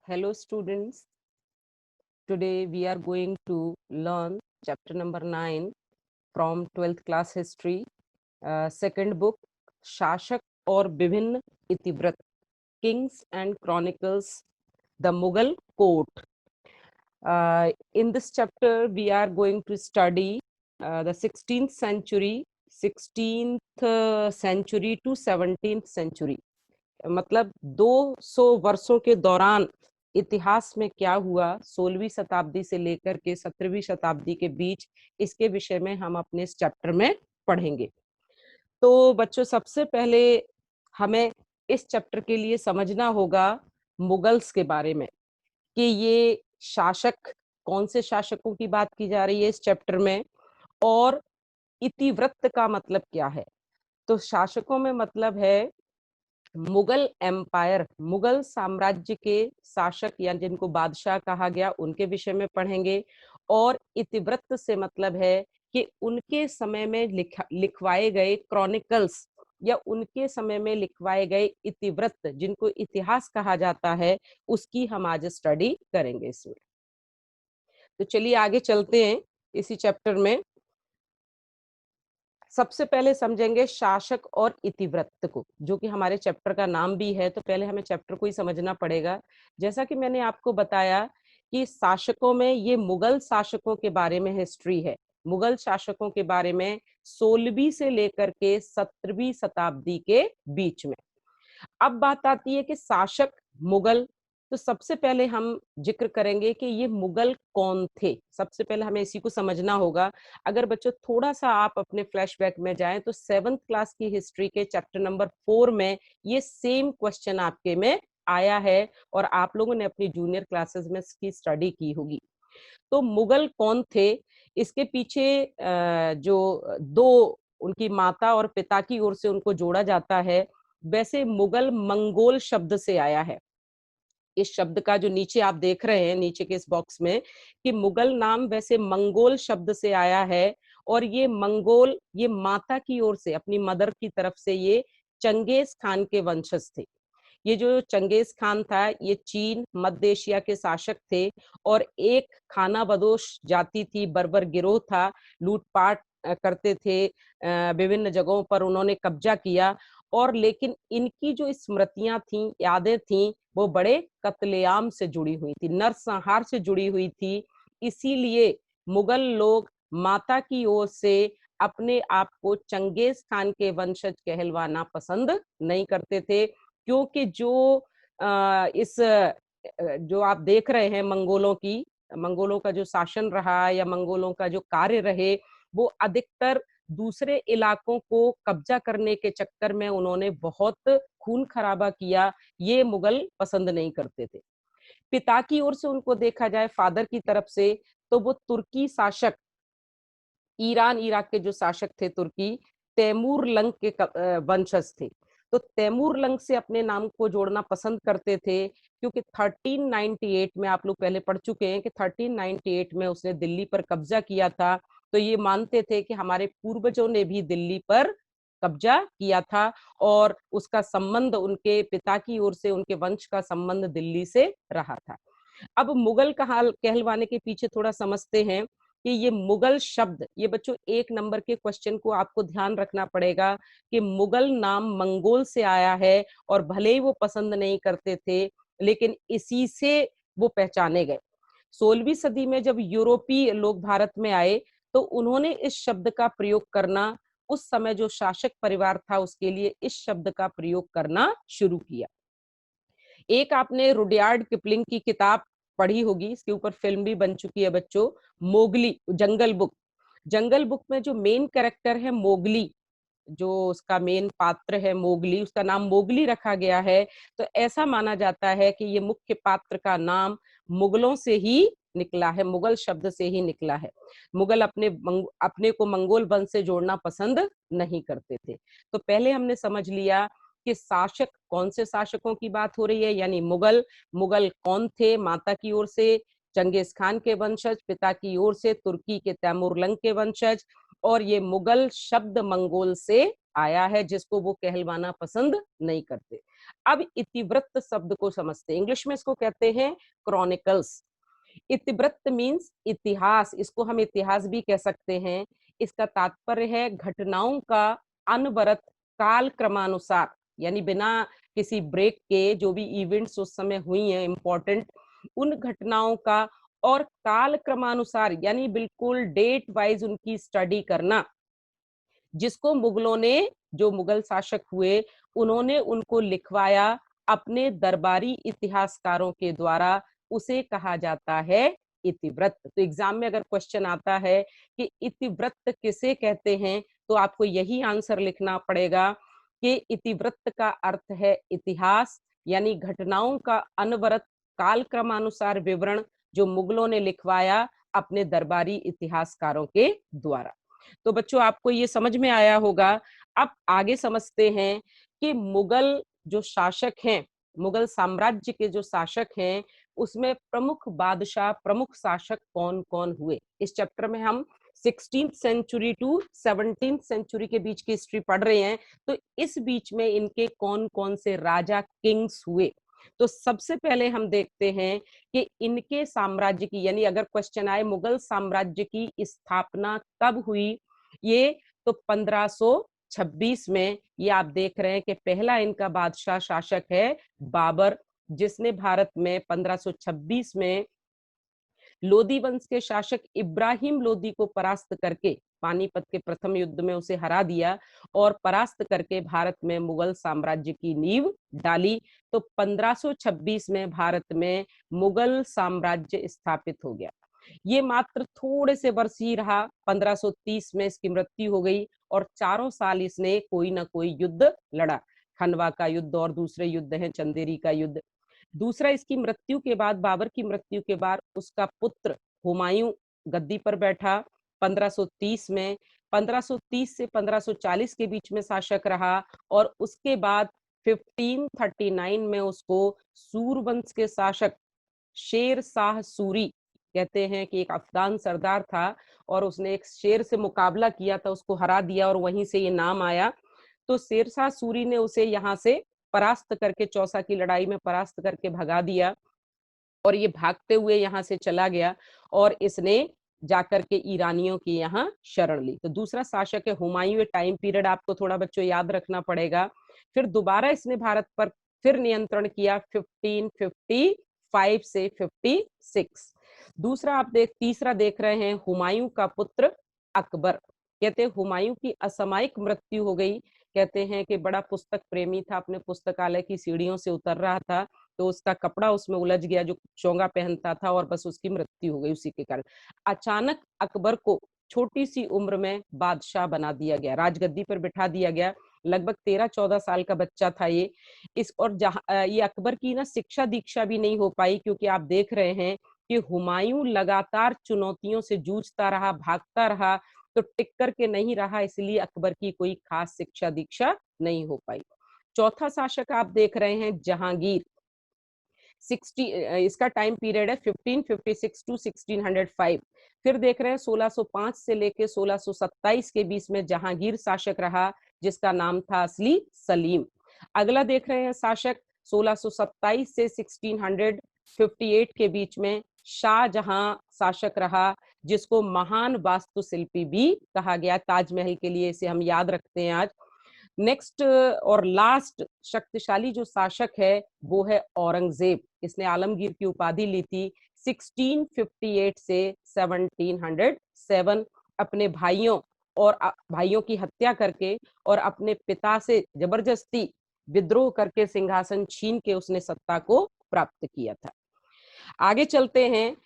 Hello students, today we are going to learn chapter number 9 from 12th class history, second book शासक और विभिन्न इतिवृत्त Kings and Chronicles, the Mughal Court. In this chapter we are going to study the 16th century to 17th century. मतलब 200 वर्षों के दौरान इतिहास में क्या हुआ 16वीं शताब्दी से लेकर के 17वीं शताब्दी के बीच, इसके विषय में हम अपने इस चैप्टर में पढ़ेंगे। तो बच्चों, सबसे पहले हमें इस चैप्टर के लिए समझना होगा मुगल्स के बारे में कि ये शासक, कौन से शासकों की बात की जा रही है इस चैप्टर में, और इतिवृत्त का मतलब क्या है। तो शासकों में मतलब है मुगल एम्पायर, मुगल साम्राज्य के शासक या जिनको बादशाह कहा गया, उनके विषय में पढ़ेंगे। और इतिवृत्त से मतलब है कि उनके समय में लिखवाए गए क्रॉनिकल्स या उनके समय में लिखवाए गए इतिवृत्त, जिनको इतिहास कहा जाता है, उसकी हम आज स्टडी करेंगे इसमें। तो चलिए आगे चलते हैं इसी चैप्टर में। सबसे पहले समझेंगे शासक और इतिवृत्त को, जो कि हमारे चैप्टर का नाम भी है। तो पहले हमें चैप्टर को ही समझना पड़ेगा। जैसा कि मैंने आपको बताया कि शासकों में ये मुगल शासकों के बारे में हिस्ट्री है। मुगल शासकों के बारे में 16वीं से लेकर के 17वीं शताब्दी के बीच में। अब बात आती है कि शासक मुगल, तो सबसे पहले हम जिक्र करेंगे कि ये मुगल कौन थे। सबसे पहले हमें इसी को समझना होगा। अगर बच्चों थोड़ा सा आप अपने फ्लैशबैक में जाएं तो 7th क्लास की हिस्ट्री के चैप्टर नंबर 4 में ये सेम क्वेश्चन आपके में आया है और आप लोगों ने अपनी जूनियर क्लासेस में इसकी स्टडी की होगी। तो मुगल कौन थे, इसके पीछे जो दो उनकी माता और पिता की ओर से उनको जोड़ा जाता है। वैसे मुगल मंगोल शब्द से आया है। इस शब्द का जो नीचे आप देख रहे हैं, नीचे के इस बॉक्स में, कि मुगल नाम वैसे मंगोल शब्द से आया है। और ये मंगोल, ये माता की ओर से, अपनी मदर की तरफ से, ये चंगेज खान के वंशज थे। ये जो चंगेज खान था, ये चीन मध्य एशिया के शासक थे और एक खाना बदोश जाति थी, बर्बर गिरोह था, लूटपाट करते थे, विभिन्न जगहों पर उन्होंने कब्जा किया। और लेकिन इनकी जो स्मृतियां थी, यादें थी, वो बड़े कत्लेआम से जुड़ी हुई थी, नरसंहार से जुड़ी हुई थी। इसीलिए मुगल लोग माता की ओर से अपने आप को चंगेज खान के वंशज कहलवाना पसंद नहीं करते थे, क्योंकि जो आप देख रहे हैं मंगोलों का जो शासन रहा या मंगोलों का जो कार्य रहे, वो अधिकतर दूसरे इलाकों को कब्जा करने के चक्कर में उन्होंने बहुत खून खराबा किया। ये मुगल पसंद नहीं करते थे। पिता की ओर से उनको देखा जाए, फादर की तरफ से, तो वो तुर्की शासक, ईरान इराक के जो शासक थे तुर्की, तैमूर लंग के वंशज थे। तो तैमूर लंग से अपने नाम को जोड़ना पसंद करते थे, क्योंकि 1398 में, आप लोग पहले पढ़ चुके हैं कि 1398 में उसने दिल्ली पर कब्जा किया था। तो ये मानते थे कि हमारे पूर्वजों ने भी दिल्ली पर कब्जा किया था और उसका संबंध, उनके पिता की ओर से उनके वंश का संबंध दिल्ली से रहा था। अब मुगल कहलवाने के पीछे थोड़ा समझते हैं कि ये मुगल शब्द, ये बच्चों 1 नंबर के क्वेश्चन को आपको ध्यान रखना पड़ेगा कि मुगल नाम मंगोल से आया है और भले ही वो पसंद नहीं करते थे, लेकिन इसी से वो पहचाने गए। 16वीं सदी में जब यूरोपीय लोग भारत में आए, तो उन्होंने इस शब्द का प्रयोग करना, उस समय जो शासक परिवार था उसके लिए इस शब्द का प्रयोग करना शुरू किया। एक आपने रुडयार्ड किपलिंग की किताब पढ़ी होगी, इसके ऊपर फिल्म भी बन चुकी है बच्चों, मोगली, जंगल बुक। जंगल बुक में जो मेन कैरेक्टर है मोगली, जो उसका मेन पात्र है मोगली, उसका नाम मोगली रखा गया है। तो ऐसा माना जाता है कि ये मुख्य पात्र का नाम मुगलों से ही निकला है, मुगल शब्द से ही निकला है। मुगल अपने को मंगोल वंश से जोड़ना पसंद नहीं करते थे। तो पहले हमने समझ लिया कि शासक, कौन से शासकों की बात हो रही है, यानी मुगल। मुगल कौन थे, माता की ओर से चंगेज खान के वंशज, पिता की ओर से तुर्की के तैमूर लंग के वंशज। और ये मुगल शब्द मंगोल से आया है, जिसको वो कहलवाना पसंद नहीं करते। अब इतिवृत्त शब्द को समझते हैं, इंग्लिश में इसको कहते हैं क्रॉनिकल्स। इतिवृत्त मीन्स इतिहास, इसको हम इतिहास भी कह सकते हैं। इसका तात्पर्य है घटनाओं का अनवरत काल क्रमानुसार, यानी बिना किसी ब्रेक के जो भी इवेंट्स उस समय हुई हैं इंपॉर्टेंट, उन घटनाओं का और काल क्रमानुसार यानी बिल्कुल डेट वाइज उनकी स्टडी करना, जिसको मुगलों ने, जो मुगल शासक हुए, उन्होंने उनको लिखवाया अपने दरबारी इतिहासकारों के द्वारा, उसे कहा जाता है इतिवृत्त। तो एग्जाम में अगर क्वेश्चन आता है कि इतिवृत्त किसे कहते हैं, तो आपको यही आंसर लिखना पड़ेगा कि इतिवृत्त का अर्थ है इतिहास, यानी घटनाओं का अनवरत काल क्रमानुसार विवरण जो मुगलों ने लिखवाया अपने दरबारी इतिहासकारों के द्वारा। तो बच्चों आपको ये समझ में आया होगा। अब आगे समझते हैं कि मुगल जो शासक हैं, मुगल साम्राज्य के जो शासक हैं, उसमें प्रमुख बादशाह, प्रमुख शासक कौन कौन हुए। इस चैप्टर में हम 16th century to 17th century के बीच की हिस्ट्री पढ़ रहे हैं, तो इस बीच में इनके कौन कौन से राजा किंग्स हुए। तो सबसे पहले हम देखते हैं कि इनके साम्राज्य की, यानी अगर क्वेश्चन आए मुगल साम्राज्य की स्थापना कब हुई, ये तो 1526 में। ये आप देख रहे हैं कि पहला इनका बादशाह शासक है बाबर, जिसने भारत में 1526 में लोदी वंश के शासक इब्राहिम लोदी को परास्त करके, पानीपत के प्रथम युद्ध में उसे हरा दिया और परास्त करके भारत में मुगल साम्राज्य की नींव डाली। तो 1526 में भारत में मुगल साम्राज्य स्थापित हो गया। ये मात्र थोड़े से वर्ष ही रहा, 1530 में इसकी मृत्यु हो गई और 4 साल इसने कोई ना कोई युद्ध लड़ा। खनवा का युद्ध और दूसरे युद्ध हैं, चंदेरी का युद्ध। दूसरा, इसकी मृत्यु के बाद, बाबर की मृत्यु के बाद उसका पुत्र हुमायूं गद्दी पर बैठा 1530 में। 1530 से 1540 के बीच में शासक रहा और उसके बाद 1539 में उसको सूरवंश के शासक शेर शाह सूरी, कहते हैं कि एक अफगान सरदार था और उसने एक शेर से मुकाबला किया था, उसको हरा दिया और वहीं से ये नाम आया। तो शेरशाह सूरी ने उसे यहाँ से परास्त करके, चौसा की लड़ाई में परास्त करके भगा दिया और ये भागते हुए यहाँ से चला गया और इसने जाकर के ईरानियों की यहाँ शरण ली। तो दूसरा शासक है हुमायूं। टाइम पीरियड आपको थोड़ा बच्चों याद रखना पड़ेगा। फिर दोबारा इसने भारत पर फिर नियंत्रण किया 1555 से 56। दूसरा तीसरा देख रहे हैं हुमायूं का पुत्र अकबर। कहते हैं हुमायूं की असामयिक मृत्यु हो गई। कहते हैं कि बड़ा पुस्तक प्रेमी था, अपने पुस्तकालय की सीढ़ियों से उतर रहा था तो उसका कपड़ा उसमें उलझ गया जो चोंगा पहनता था और बस उसकी मृत्यु हो गई उसी के कारण। अचानक अकबर को छोटी सी उम्र में बादशाह बना दिया गया, राजगद्दी पर बिठा दिया गया। लगभग 13-14 साल का बच्चा था ये। इस और जहां ये अकबर की ना शिक्षा दीक्षा भी नहीं हो पाई, क्योंकि आप देख रहे हैं कि हुमायूं लगातार चुनौतियों से जूझता रहा, भागता रहा, तो टिक कर के नहीं रहा, इसलिए अकबर की कोई खास शिक्षा दीक्षा नहीं हो पाई। चौथा शासक आप देख रहे हैं जहांगीर। 60 इसका टाइम पीरियड है 1556 टू 1605। फिर देख रहे हैं 1605 से लेके 1627 के बीच में जहांगीर शासक रहा, जिसका नाम था असली सलीम। अगला देख रहे हैं शासक 1627 से 1658 के बीच में शाहजहां शासक रहा, जिसको महान वास्तुशिल्पी भी कहा गया। ताजमहल के लिए इसे हम याद रखते हैं आज। नेक्स्ट और लास्ट शक्तिशाली जो शासक है वो है औरंगजेब। इसने आलमगीर की उपाधि ली थी 1658 से 1707। अपने भाइयों की हत्या करके और अपने पिता से जबरदस्ती विद्रोह करके सिंहासन छीन के उसने सत्ता को प्राप्त किया था। आगे चलते हैं।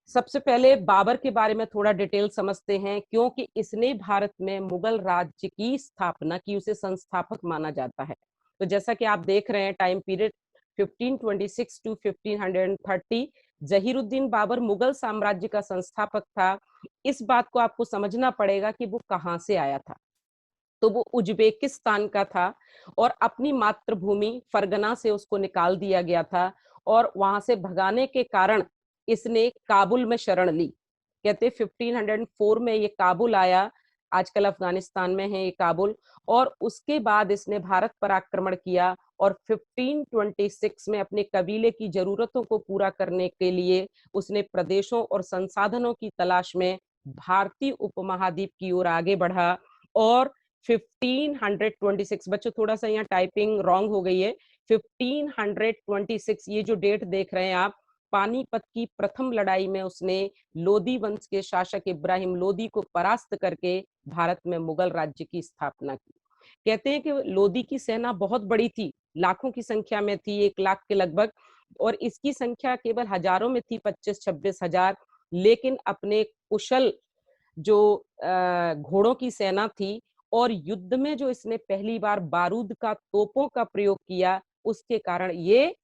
सबसे पहले बाबर के बारे में थोड़ा डिटेल समझते हैं, क्योंकि इसने भारत में मुगल राज्य की स्थापना की, उसे संस्थापक माना जाता है। तो जैसा कि आप देख रहे हैं time period 1526 to 1530, Zahiruddin Babur Mughal साम्राज्य का संस्थापक था। इस बात को आपको समझना पड़ेगा कि वो कहाँ से आया था। तो वो उज्बेकिस्तान का था और अपनी मातृभूमि फरगना से उसको निकाल दिया गया था और वहां से भगाने के कारण इसने काबुल में शरण ली। कहते 1504 में ये काबुल आया। आजकल अफगानिस्तान में है ये काबुल। और उसके बाद इसने भारत पर आक्रमण किया और 1526 में अपने कबीले की जरूरतों को पूरा करने के लिए उसने प्रदेशों और संसाधनों की तलाश में भारतीय उपमहाद्वीप की ओर आगे बढ़ा। और 1526, बच्चों थोड़ा सा यहाँ टाइपिंग रॉन्ग हो गई है, 1526 ये जो डेट देख रहे हैं आप, पानीपत की प्रथम लड़ाई में उसने लोदी वंश के शासक इब्राहिम लोदी को परास्त करके भारत में मुगल राज्य की स्थापना की। कहते हैं कि लोदी की सेना बहुत बड़ी थी, लाखों की संख्या में थी, 1 लाख के लगभग, और इसकी संख्या केवल हजारों में थी, 25-26 हजार। लेकिन अपने कुशल जो घोड़ों की सेना थी और युद्ध में जो इसने पहली बार बारूद का, तोपों का प्रयोग किया, उसके कारण ये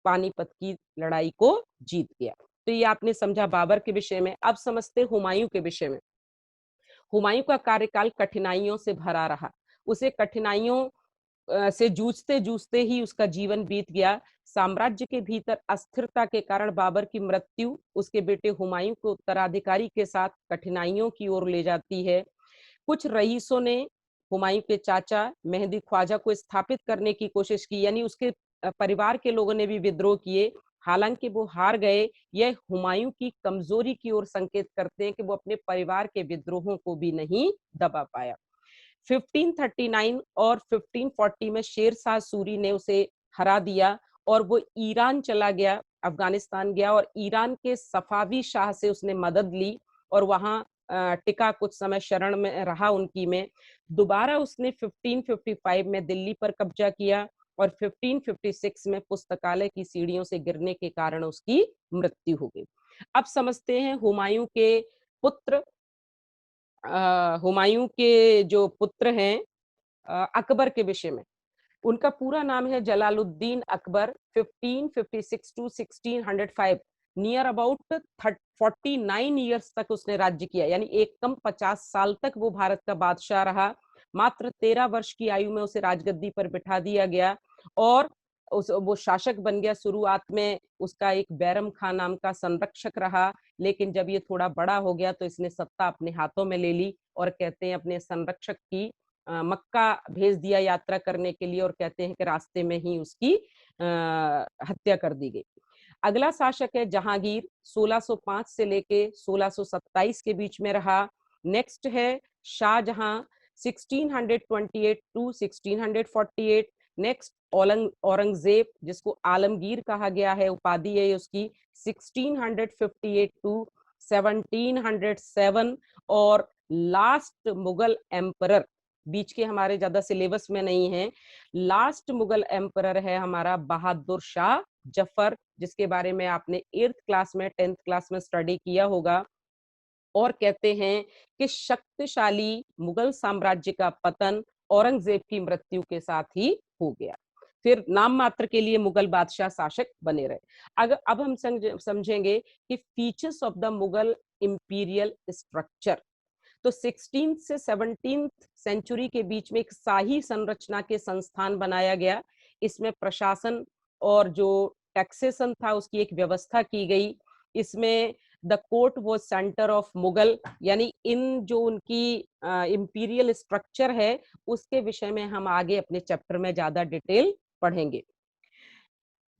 पानीपत की लड़ाई को जीत गया। तो ये आपने समझा बाबर के विषय में। अब समझते हुमायूं के विषय में। हुमायूं का कार्यकाल कठिनाइयों से भरा रहा। उसे कठिनाइयों से जूझते जूझते ही उसका जीवन बीत गया। साम्राज्य के भीतर अस्थिरता के कारण बाबर की मृत्यु उसके बेटे हुमायूं को उत्तराधिकारी के साथ कठिनाइयों की ओर ले जाती है। कुछ रईसों ने हुमायूं के चाचा मेहदी ख्वाजा को स्थापित करने की कोशिश की, यानी उसके परिवार के लोगों ने भी विद्रोह किए, हालांकि वो हार गए। यह हुमायूं की कमजोरी की ओर संकेत करते हैं कि वो अपने परिवार के विद्रोहों को भी नहीं दबा पाया। 1539 और 1540 में शेर शाह सूरी ने उसे हरा दिया और वो ईरान चला गया, अफगानिस्तान गया, और ईरान के सफावी शाह से उसने मदद ली और वहां टिका, कुछ समय शरण में रहा उनकी में। दोबारा उसने 1555 में दिल्ली पर कब्जा किया और 1556 में पुस्तकालय की सीढ़ियों से गिरने के कारण उसकी मृत्यु हो गई। अब समझते हैं हुमायूं के पुत्र, हुमायूं के जो पुत्र हैं अकबर के विषय में। उनका पूरा नाम है Jalaluddin Akbar. 1556 to 1605, near about 49 years तक उसने राज्य किया, यानी एक कम 50 साल तक वो भारत का बादशाह रहा। मात्र 13 वर्ष की आयु में उसे राजगद्दी पर बिठा दिया गया और वो शासक बन गया। शुरुआत में उसका एक बैरम खान नाम का संरक्षक रहा, लेकिन जब ये थोड़ा बड़ा हो गया तो इसने सत्ता अपने हाथों में ले ली और कहते हैं अपने संरक्षक की मक्का भेज दिया यात्रा करने के लिए, और कहते हैं कि रास्ते में ही उसकी हत्या कर दी गई। अगला शासक है जहांगीर, 1605 से लेके 1627 के बीच में रहा। नेक्स्ट है शाहजहां, 1628 टू 1648। नेक्स्ट औरंगजेब, जिसको आलमगीर कहा गया है, उपाधि है उसकी, 1658 टू 1707। और लास्ट मुगल एम्परर, बीच के हमारे ज्यादा सिलेबस में नहीं है, लास्ट मुगल एम्परर है हमारा बहादुर शाह जफर, जिसके बारे में आपने 8th क्लास में 10th क्लास में स्टडी किया होगा। और कहते हैं कि शक्तिशाली मुगल साम्राज्य का पतन औरंगजेब की मृत्यु के साथ ही हो गया, फिर नाम मात्र के लिए मुगल बादशाह शासक बने रहे। अगर अब हम समझेंगे कि features of the Mughal imperial structure. तो 16th से 17th सेंचुरी के बीच में एक शाही संरचना के संस्थान बनाया गया। इसमें प्रशासन और जो टैक्सेशन था उसकी एक व्यवस्था की गई। इसमें द कोर्ट वो सेंटर ऑफ मुगल, यानी इन जो उनकी इंपीरियल स्ट्रक्चर है उसके विषय में हम आगे अपने चैप्टर में ज्यादा डिटेल पढ़ेंगे।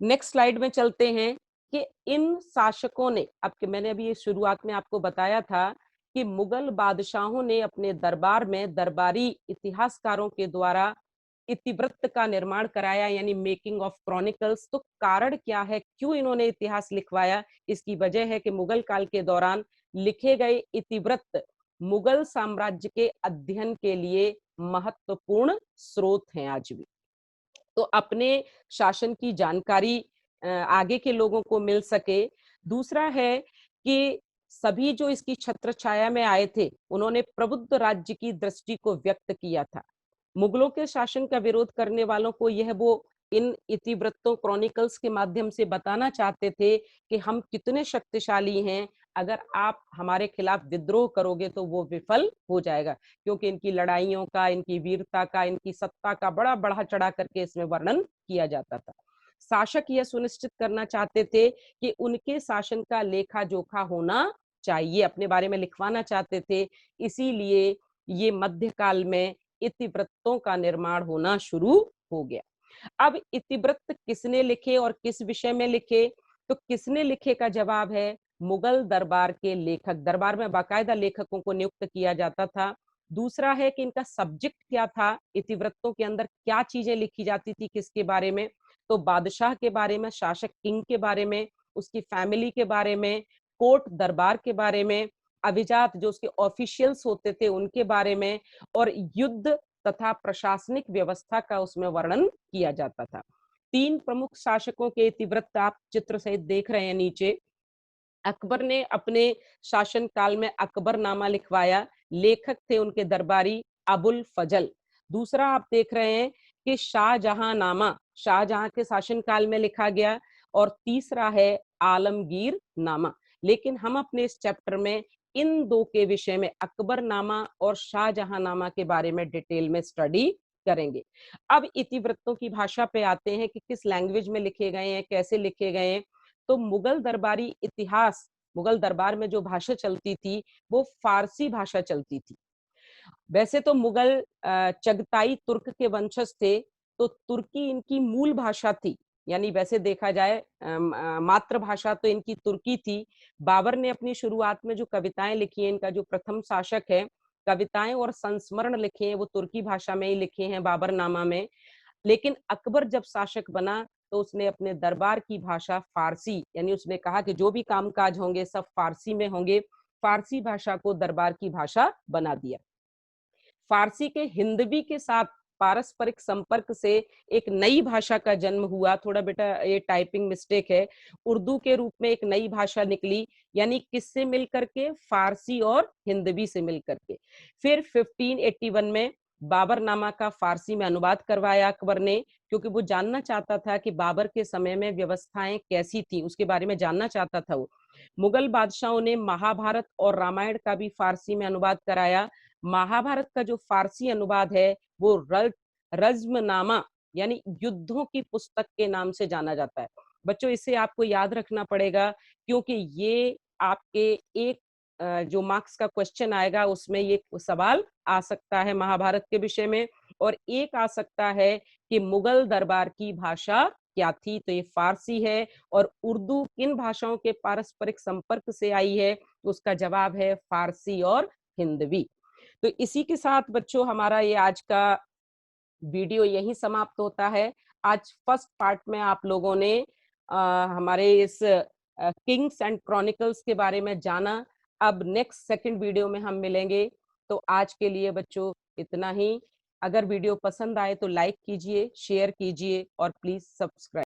नेक्स्ट स्लाइड में चलते हैं कि इन शासकों ने, अब मैंने अभी शुरुआत में आपको बताया था कि मुगल बादशाहों ने अपने दरबार में दरबारी इतिहासकारों के द्वारा इतिवृत्त का निर्माण कराया, यानी मेकिंग ऑफ क्रॉनिकल्स। तो कारण क्या है, क्यों इन्होंने इतिहास लिखवाया? इसकी वजह है कि मुगल काल के दौरान लिखे गए इतिवृत्त मुगल साम्राज्य के अध्ययन के लिए महत्वपूर्ण स्रोत हैं आज भी। तो अपने शासन की जानकारी आगे के लोगों को मिल सके। दूसरा है कि सभी जो इसकी छत्र छाया में आए थे उन्होंने प्रबुद्ध राज्य की दृष्टि को व्यक्त किया था। मुगलों के शासन का विरोध करने वालों को यह वो इन इतिवृत्तों क्रॉनिकल्स के माध्यम से बताना चाहते थे कि हम कितने शक्तिशाली हैं, अगर आप हमारे खिलाफ विद्रोह करोगे तो वो विफल हो जाएगा, क्योंकि इनकी लड़ाइयों का, इनकी वीरता का, इनकी सत्ता का बड़ा बढ़ा चढ़ा करके इसमें वर्णन किया जाता था। शासक यह सुनिश्चित करना चाहते थे कि उनके शासन का लेखा जोखा होना चाहिए, अपने बारे में लिखवाना चाहते थे। इसीलिए ये मध्यकाल में इतिवृत्तों का निर्माण होना शुरू हो गया। अब इतिवृत्त किसने लिखे और किस विषय में लिखे? तो किसने लिखे का जवाब है मुगल दरबार के लेखक। दरबार में बाकायदा लेखकों को नियुक्त किया जाता था। दूसरा है कि इनका सब्जेक्ट क्या था, इतिवृत्तों के अंदर क्या चीजें लिखी जाती थी, किसके बारे में? तो बादशाह के बारे में, शासक किंग के बारे में, उसकी फैमिली के बारे में, कोर्ट दरबार के बारे में, अभिजात जो उसके ऑफिशियल्स होते थे उनके बारे में, और युद्ध तथा प्रशासनिक व्यवस्था का उसमें वर्णन किया जाता था। 3 प्रमुख शासकों के इतिवृत्त आप चित्र सहित देख रहे हैं नीचे। अकबर ने अपने शासन काल में अकबरनामा लिखवाया, लेखक थे उनके दरबारी अबुल फजल। दूसरा आप देख रहे हैं कि शाहजहांनामा शाहजहां के शासन काल में लिखा गया, और तीसरा है आलमगीर नामा। लेकिन हम अपने इस चैप्टर में इन 2 के विषय में, अकबरनामा और शाहजहांनामा के बारे में डिटेल में स्टडी करेंगे। अब इतिवृत्तों की भाषा पे आते हैं कि किस लैंग्वेज में लिखे गए हैं, कैसे लिखे गए हैं। तो मुगल दरबारी इतिहास, मुगल दरबार में जो भाषा चलती थी वो फारसी भाषा चलती थी। वैसे तो मुगल चगताई तुर्क के वंशज थे, तो तुर्की इनकी मूल भाषा थी। यानी वैसे देखा जाए मातृभाषा तो इनकी तुर्की थी। बाबर ने अपनी शुरुआत में जो कविताएं लिखी हैं, इनका जो प्रथम शासक है, कविताएं और संस्मरण लिखे हैं वो तुर्की भाषा में ही लिखे हैं बाबरनामा में। लेकिन अकबर जब शासक बना तो उसने अपने दरबार की भाषा फारसी, यानी उसने कहा कि जो भी कामकाज होंगे सब फारसी में होंगे, फारसी भाषा को दरबार की भाषा बना दिया। फारसी के हिंदवी के साथ पारस्परिक संपर्क से एक नई भाषा का जन्म हुआ। थोड़ा बेटा ये टाइपिंग मिस्टेक है, उर्दू के रूप में एक नई भाषा निकली, यानी किससे मिलकर के? फारसी और हिंदवी से मिलकर के। फिर 1581 में बाबरनामा का फारसी में अनुवाद करवाया अकबर ने, क्योंकि वो जानना चाहता था कि बाबर के समय में व्यवस्थाएं कैसी थी, उसके बारे में जानना चाहता था वो। मुगल बादशाहों ने महाभारत और रामायण का भी फारसी में अनुवाद कराया। महाभारत का जो फारसी अनुवाद है वो रज्मनामा, यानी युद्धों की पुस्तक के नाम से जाना जाता है। बच्चों इसे आपको याद रखना पड़ेगा, क्योंकि ये आपके एक जो मार्क्स का क्वेश्चन आएगा उसमें ये सवाल आ सकता है महाभारत के विषय में, और एक आ सकता है कि मुगल दरबार की भाषा क्या थी। तो ये फारसी है, और उर्दू किन भाषाओं के पारस्परिक संपर्क से आई है? तो उसका जवाब है फारसी और हिंदवी। तो इसी के साथ बच्चों हमारा ये आज का वीडियो यहीं समाप्त होता है। आज फर्स्ट पार्ट में आप लोगों ने हमारे इस किंग्स एंड क्रॉनिकल्स के बारे में जाना। अब नेक्स्ट सेकंड वीडियो में हम मिलेंगे। तो आज के लिए बच्चों इतना ही। अगर वीडियो पसंद आए तो लाइक कीजिए, शेयर कीजिए और प्लीज सब्सक्राइब।